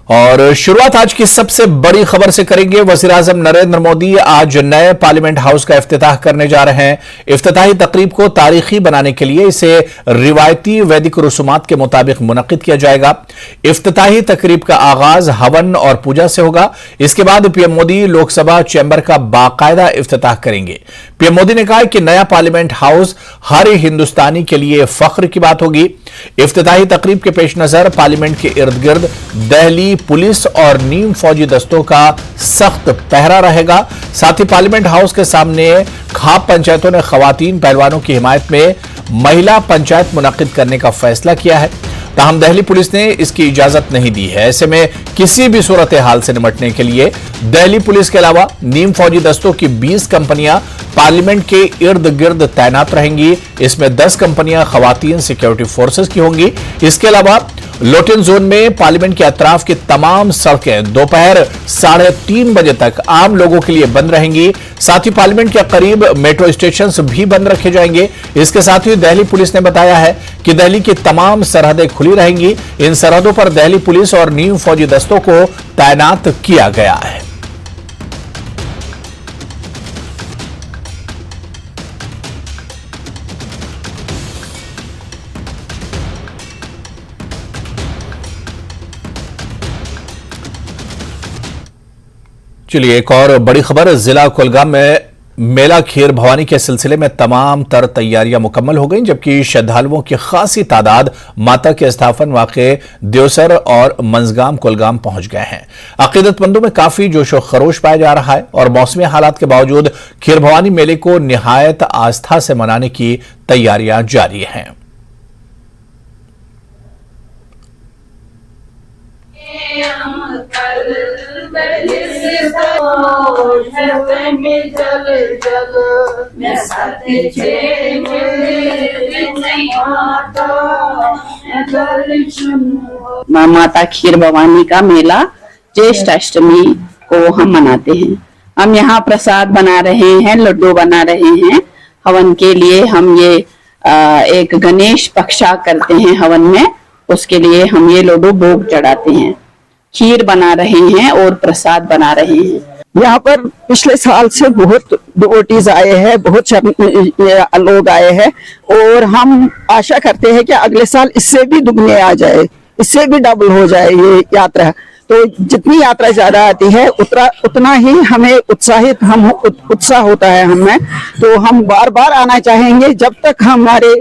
और शुरुआत आज की सबसे बड़ी खबर से करेंगे। वज़ीर-ए-आज़म नरेंद्र मोदी आज नए पार्लियामेंट हाउस का इफ्तिताह करने जा रहे हैं। इफ्तिताही तकरीब को तारीखी बनाने के लिए इसे रिवायती वैदिक रसूमात के मुताबिक मुनक्किद किया जाएगा। इफ्तिताही तकरीब का आगाज हवन और पूजा से होगा। इसके बाद पीएम मोदी लोकसभा चैम्बर का बाकायदा इफ्तिताह करेंगे। पीएम मोदी ने कहा कि नया पार्लियामेंट हाउस हर हिंदुस्तानी के लिए फख्र की बात होगी। इफ्तिताही तकरीब के पेश नजर पार्लियामेंट के इर्द गिर्द दिल्ली पुलिस और नीम फौजी दस्तों का सख्त पहरा रहेगा। साथ ही पार्लियामेंट हाउस के सामने खाप पंचायतों ने खवातीन पहलवानों की हिमायत में महिला पंचायत मुनक्किद करने का फैसला किया है। ताहम दिल्ली पुलिस ने इसकी इजाजत नहीं दी है। ऐसे में किसी भी सूरत हाल से निपटने के लिए दिल्ली पुलिस के अलावा नीम फौजी दस्तों की 20 कंपनियां पार्लियामेंट के इर्द गिर्द तैनात रहेंगी। इसमें 10 कंपनियां खवातीन सिक्योरिटी फोर्सेस की होंगी। इसके अलावा लोटन जोन में पार्लियामेंट के अतराफ की तमाम सड़कें दोपहर 3:30 बजे तक आम लोगों के लिए बंद रहेंगी। साथ ही पार्लियामेंट के करीब मेट्रो स्टेशन भी बंद रखे जाएंगे। इसके साथ ही दिल्ली पुलिस ने बताया है कि दिल्ली की तमाम सरहदें खुली रहेंगी। इन सरहदों पर दिल्ली पुलिस और नीम फौजी दस्तों को तैनात किया गया है। चलिए एक और बड़ी खबर। जिला कुलगाम में मेला खीर भवानी के सिलसिले में तमाम तर तैयारियां मुकम्मल हो गई, जबकि श्रद्धालुओं की खासी तादाद माता के स्थापन वाक़े देवसर और मंजगाम कुलगाम पहुंच गए हैं। अकीदतमंदों में काफी जोशो खरोश पाया जा रहा है और मौसमी हालात के बावजूद खीर भवानी मेले को निहायत आस्था से मनाने की तैयारियां जारी हैं। माता खीर भवानी का मेला ज्येष्ठ अष्टमी को हम मनाते हैं। हम यहाँ प्रसाद बना रहे हैं, लड्डू बना रहे हैं। हवन के लिए हम ये एक गणेश पक्षा करते हैं हवन में, उसके लिए हम ये लड्डू भोग चढ़ाते हैं। खीर बना रहे हैं और प्रसाद बना रहे हैं। यहाँ पर पिछले साल से बहुत डिवोटीज आए हैं, बहुत लोग आए हैं और हम आशा करते हैं कि अगले साल इससे भी दुगने आ जाए, इससे भी डबल हो जाए ये यात्रा। तो जितनी यात्रा ज्यादा आती है उतना ही हमें उत्साह होता है हमें। तो हम बार बार आना चाहेंगे। जब तक हमारे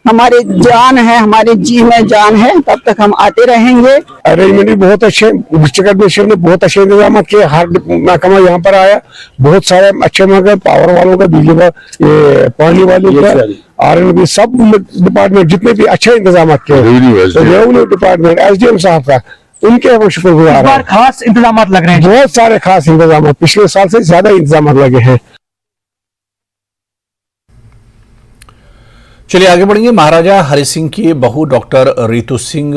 जान है, हमारे जी में जान है, तब तक हम आते रहेंगे। अरेंजमेंट भी बहुत अच्छे, डिस्ट्रिक्ट एडमिनिस्ट्रेशन ने बहुत अच्छे इंतजाम किए। हर महकमा यहाँ पर आया, बहुत सारे अच्छे महकमे, पावर वालों का, बिजली का, पानी वालों का, आरएनबी, सब डिपार्टमेंट जितने भी अच्छे इंतजाम किए। रेवेन्यू डिपार्टमेंट, एसडीएम साहब का, उनके हम शुक्रगुजार हैं। खास इंतजाम लग रहे हैं, बहुत सारे खास इंतजाम, पिछले साल से ज्यादा इंतजाम लगे हैं। चलिए आगे बढ़ेंगे। महाराजा हरि सिंह की बहू डॉक्टर रितु सिंह